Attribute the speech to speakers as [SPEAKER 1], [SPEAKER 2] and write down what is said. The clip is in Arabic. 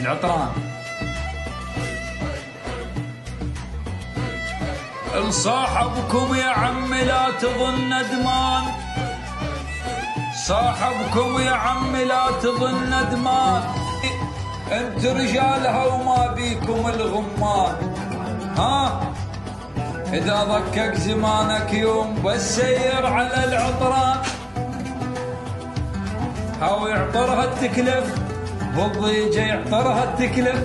[SPEAKER 1] العطران. لصاحبكم يا عمي لا تظن ندمان، صاحبكم يا عمي لا تظن ندمان، انت رجالها وما بيكم الغمان. ها اذا ضكك زمانك يوم بس سير على العطران، هاو يعطرها التكلف، بالضيجة يعطرها التكلف،